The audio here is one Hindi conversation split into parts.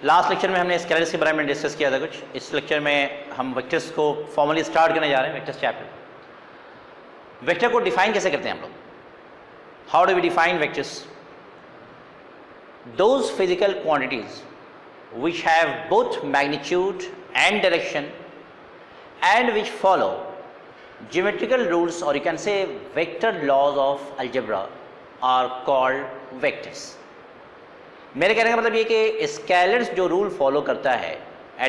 लास्ट लेक्चर में हमने स्केलर्स के बारे में डिस्कस किया था कुछ। इस लेक्चर में हम वेक्टर्स को फॉर्मली स्टार्ट करने जा रहे हैं, वेक्टर्स चैप्टर। वेक्टर को डिफाइन कैसे करते हैं हम लोग? How do we define vectors? Those physical quantities which have both magnitude and direction and which follow geometrical rules, or you can say vector laws of algebra, are called vectors. मेरे कहने का मतलब ये कि स्केलर्स जो रूल फॉलो करता है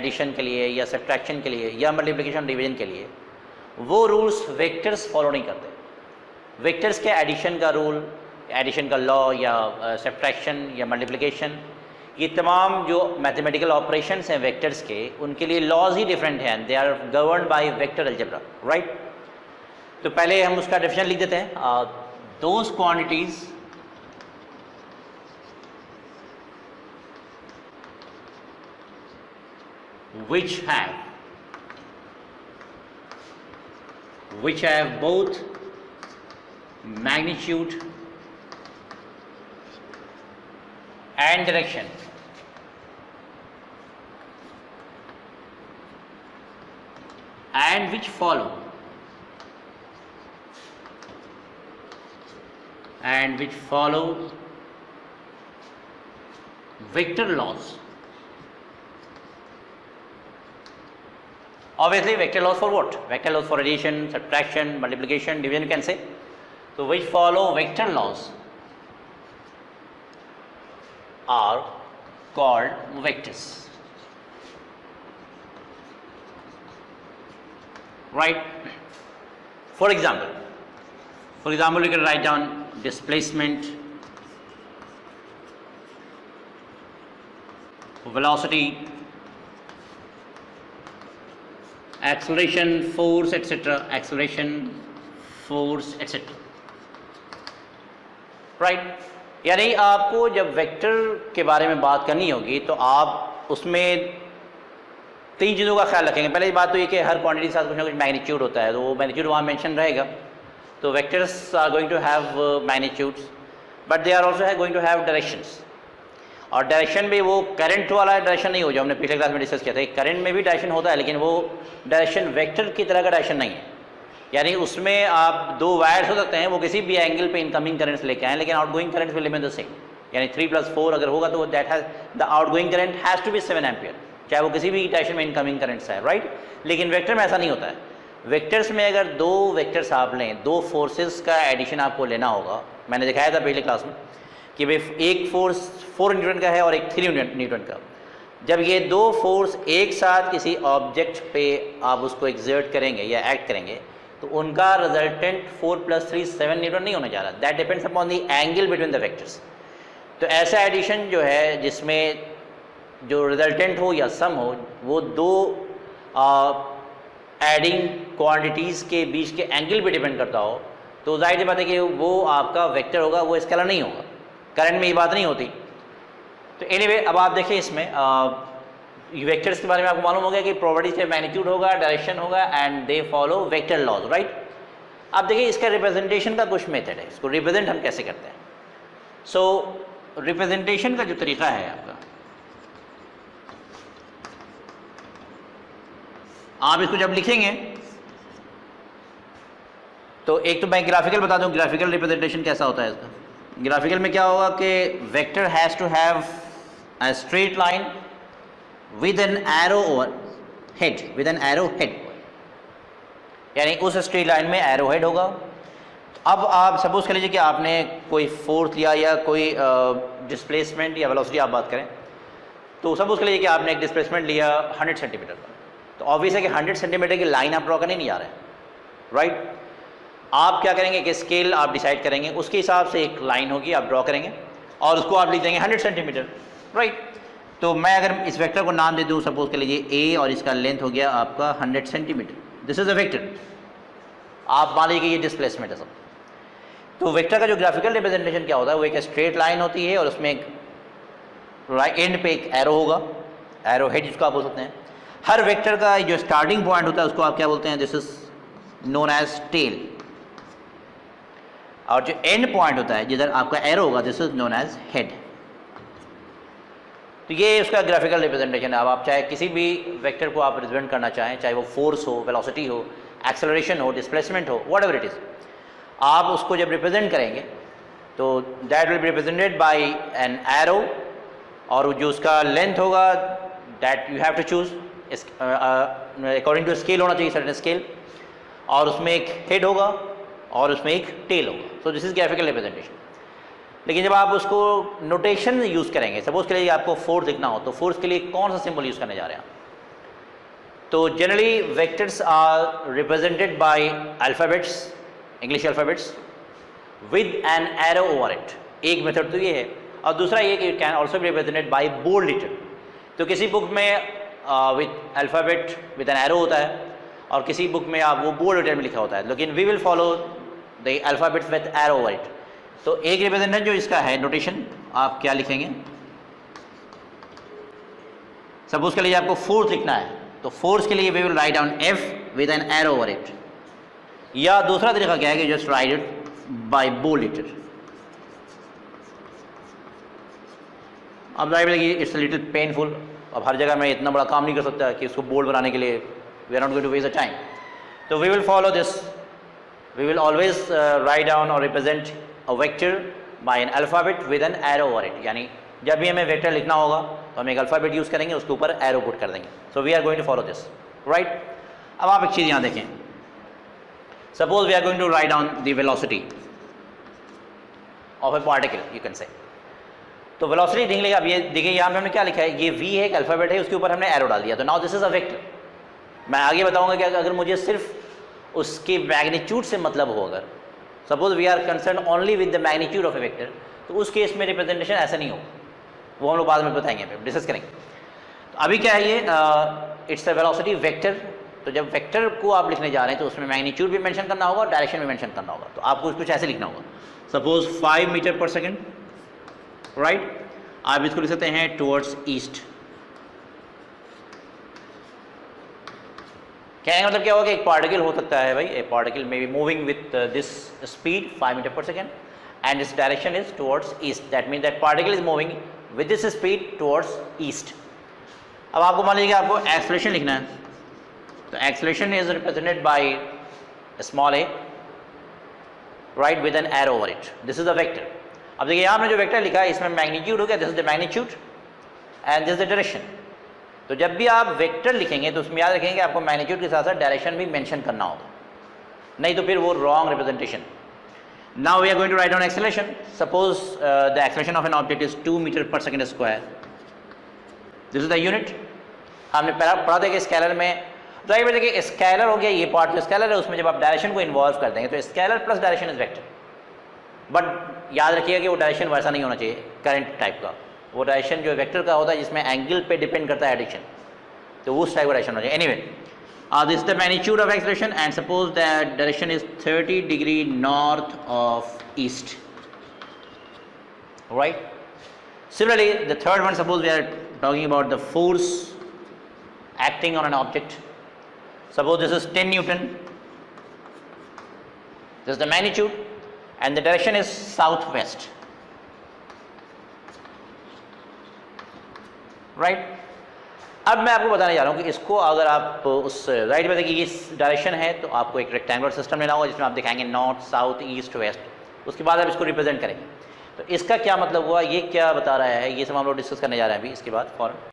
एडिशन के लिए या सब्ट्रैक्शन के लिए या मल्टीप्लिकेशन डिवीजन के लिए, वो रूल्स वेक्टर्स फॉलो नहीं करते। वेक्टर्स के एडिशन का रूल, एडिशन का लॉ या सब्ट्रैक्शन या मल्टीप्लिकेशन, ये तमाम जो मैथमेटिकल ऑपरेशंस हैं वेक्टर्स के, उनके लिए लॉज ही डिफरेंट हैं। They are governed by vector algebra, right. तो पहले हम उसका डेफिनेशन लिख देते हैं। Those quantities which have both magnitude and direction and which follow vector laws. Obviously vector laws for what? Vector laws for addition, subtraction, multiplication, division, you can say. So which follow vector laws are called vectors, right? For example we can write down displacement, velocity, acceleration, force, etc. right? यानी आपको जब वेक्टर के बारे में बात करनी होगी तो आप उसमें तीन चीज़ों का ख्याल रखेंगे। पहले बात तो ये कि हर क्वांटिटी के साथ कुछ ना कुछ मैग्नीट्यूड होता है, तो वो मैग्नीट्यूड वहाँ मेंशन रहेगा। तो vectors are going to have magnitudes, but they are also going to have directions. और डायरेक्शन भी वो करंट वाला डायरेक्शन नहीं हो जो हमने पिछले क्लास में डिस्कस किया था। करंट में भी डायरेक्शन होता है, लेकिन वो डायरेक्शन वेक्टर की तरह का डायरेक्शन नहीं है। यानी उसमें आप दो वायर्स हो सकते हैं, वो किसी भी एंगल पे इनकमिंग करंट्स लेके आएँ, लेकिन outgoing currents will remain the same. यानी 3+4 अगर होगा तो that has the outgoing current has to be 7 ampere, चाहे वो किसी भी डायरेक्शन में इनकमिंग करंट्स है, राइट। लेकिन वेक्टर में ऐसा नहीं होता है। वेक्टर्स में अगर दो वेक्टर्स आप लें, दो फोर्सेस का एडिशन आपको लेना होगा। मैंने दिखाया था पिछले क्लास में कि भाई एक फोर्स 4 न्यूटन का है और एक 3 न्यूटन का। जब ये दो फोर्स एक साथ किसी ऑब्जेक्ट पे आप उसको एक्सर्ट करेंगे या एक्ट करेंगे, तो उनका रिजल्टेंट 4 + 3 7 न्यूटन नहीं होने जा रहा। That depends upon the angle between the vectors. तो ऐसा एडिशन जो है जिसमें जो रिजल्टेंट हो या सम हो, वो दो एडिंग क्वांटिटीज़ के बीच के एंगल पे डिपेंड करता हो, तो जाहिर सी बात है कि वो आपका वेक्टर होगा, वो स्केलर नहीं होगा। करंट में ये बात नहीं होती। तो एनीवे अब आप देखिए इसमें वेक्टर्स के बारे में आपको मालूम हो गया कि प्रॉपर्टीज में मैग्नीट्यूड होगा, डायरेक्शन होगा, and they follow vector laws, right. अब देखिए इसका रिप्रेजेंटेशन का कुछ मेथड है, इसको रिप्रेजेंट हम कैसे करते हैं। सो रिप्रेजेंटेशन का जो तरीका है आपका, आप इसको जब लिखेंगे तो एक तो मैं ग्राफिकल बता दूं, ग्राफिकल रिप्रेजेंटेशन कैसा होता है इसका। ग्राफिकल में क्या होगा कि vector has to have a straight line with an arrow head, यानी उस स्ट्रेट लाइन में एरो हेड होगा। अब आप सपोज कर लीजिए कि आपने कोई फोर्स लिया या कोई डिस्प्लेसमेंट या वेलोसिटी आप बात करें, तो सपोज कर लीजिए कि आपने एक डिस्प्लेसमेंट लिया 100 सेंटीमीटर का। तो ऑब्वियस है कि 100 सेंटीमीटर की लाइन आप ड्रॉ करने नहीं जा रहे हैं, राइट। आप क्या करेंगे कि स्केल आप डिसाइड करेंगे, उसके हिसाब से एक लाइन होगी, आप ड्रॉ करेंगे और उसको आप लिख देंगे 100 सेंटीमीटर, राइट। तो मैं अगर इस वेक्टर को नाम दे दूँ, सपोज कर लीजिए ए, और इसका लेंथ हो गया आपका 100 centimetre, this is a vector. आप मान लीजिए ये डिस्प्लेसमेंट है सब। तो वेक्टर का जो ग्राफिकल रिप्रेजेंटेशन क्या होता है, वो एक स्ट्रेट लाइन होती है और उसमें एक एंड पे एक एरो होगा, एरो हेड जिसको आप बोल सकते हैं। हर वेक्टर का जो स्टार्टिंग पॉइंट होता है उसको आप क्या बोलते हैं, this is known as tail. और जो एंड पॉइंट होता है जिधर आपका एरो होगा, this is known as head. तो ये उसका ग्राफिकल रिप्रेजेंटेशन है। अब आप चाहे किसी भी वेक्टर को आप रिप्रेजेंट करना चाहें, चाहे वो फोर्स हो, वेलोसिटी हो, एक्सेलरेशन हो, डिस्प्लेसमेंट हो, व्हाटएवर इट इज़, आप उसको जब रिप्रेजेंट करेंगे तो that will be represented by an arrow, और जो उसका लेंथ होगा that you have to choose according to scale होना चाहिए, सर्टेन स्केल, और उसमें एक हेड होगा और उसमें एक टेल होगा। So this is graphical representation. लेकिन जब आप उसको नोटेशन यूज़ करेंगे, सपोज के लिए आपको फोर्स लिखना हो, तो फोर्स के लिए कौन सा सिंबल यूज़ करने जा रहे हैं? तो generally vectors are represented by alphabets, English alphabets with an arrow over it. एक मेथड तो ये है, और दूसरा ये कि it can also be represented by bold letter. तो किसी बुक में with alphabet with an arrow होता है, और किसी बुक में आप वो बोल्ड लेटर में लिखा होता है, लेकिन we will follow the alphabets with arrow over it. तो एक रिप्रेजेंटेशन जो इसका है नोटेशन, आप क्या लिखेंगे? सपोज के लिए आपको फोर्स लिखना है, तो फोर्स के लिए we will write down F with an arrow over it, या दूसरा तरीका क्या है कि just write it by bold letter. अब जाहिर है कि इट्स लिटिल पेनफुल, अब हर जगह मैं इतना बड़ा काम नहीं कर सकता कि उसको बोल्ड बनाने के लिए we are not going to waste the time. तो we will follow this, we will always write down और represent a vector by an alphabet with an arrow over it. यानी जब भी हमें वेक्टर लिखना होगा तो हम एक अल्फ़ाबेट यूज़ करेंगे, उसके ऊपर एरो पुट कर देंगे। So we are going to follow this, right. अब आप एक चीज़ यहाँ देखें, suppose we are going to write down the velocity of a particle, you can say. तो वेलोसिटी देख लेगा। अब ये देखिए यहाँ पे हमने क्या लिखा है, ये v है, एक अल्फ़ाबेट है, उसके ऊपर हमने एरो डाल दिया। तो now this is a vector. मैं आगे बताऊँगा कि अगर मुझे सिर्फ उसके मैग्नीट्यूड से मतलब हो, अगर suppose we are concern only with the magnitude of a vector, तो उस केस में रिप्रेजेंटेशन ऐसा नहीं हो, वो हम लोग बाद में बताएंगे, डिस्कस करेंगे। तो अभी क्या है ये, इट्स अ वेलोसिटी वेक्टर। तो जब वेक्टर को आप लिखने जा रहे हैं तो उसमें मैग्नीट्यूड भी मेंशन करना होगा, डायरेक्शन भी मेंशन करना होगा। तो आपको कुछ ऐसे लिखना होगा, suppose 5 meter per second, right. आप इसको लिख सकते हैं टुवर्ड्स ईस्ट। कहने का मतलब क्या होगा कि एक पार्टिकल हो सकता है भाई, a particle may be moving with this speed 5 meter per second and this direction is towards east, that mean that particle is moving with this speed towards east. अब आपको मान लीजिए आपको एक्सेलरेशन लिखना है, तो acceleration is represented by small a, right, with an arrow over it. This is the vector. अब देखिए यहाँ हमने जो वेक्टर लिखा है इसमें मैग्नीट्यूड हो गया, this is the magnitude and this is the direction. तो जब भी आप वेक्टर लिखेंगे तो उसमें याद रखेंगे आपको मैग्नीट्यूड के साथ साथ डायरेक्शन भी मेंशन करना होगा, नहीं तो फिर वो wrong representation. Now we are going to write down acceleration. Suppose the acceleration of an object is 2 meter per second square, this is the unit. हमने पढ़ा था कि स्केलर में, तो एक बार देखिए स्केलर हो गया, ये पार्ट जो स्केलर है उसमें जब आप डायरेक्शन को इन्वॉल्व कर देंगे तो scalar plus direction is vector. But याद रखिएगा कि वो डायरेक्शन वैसा नहीं होना चाहिए करंट टाइप का, वो डायरेक्शन जो वेक्टर का होता है जिसमें एंगल पे डिपेंड करता है एडिशन, तो उस टाइप का डायरेक्शन होना चाहिए। Anyway, this is the magnitude of acceleration and suppose that direction is 30 degree north of east, right. Similarly the third one, suppose we are talking about the force acting on an object. Suppose this is 10 Newton, this is the magnitude and the direction is southwest, right. अब मैं आपको बताने जा रहा हूँ कि इसको अगर आप उस राइट में देखिए इस डायरेक्शन है तो आपको एक रेक्टेंगुलर सिस्टम लेना होगा जिसमें आप दिखाएंगे नॉर्थ, साउथ, ईस्ट, वेस्ट। उसके बाद आप इसको रिप्रेजेंट करेंगे। तो इसका क्या मतलब हुआ, ये क्या बता रहा है, ये सब हम लोग डिस्कस करने जा रहे हैं अभी इसके बाद फॉरन।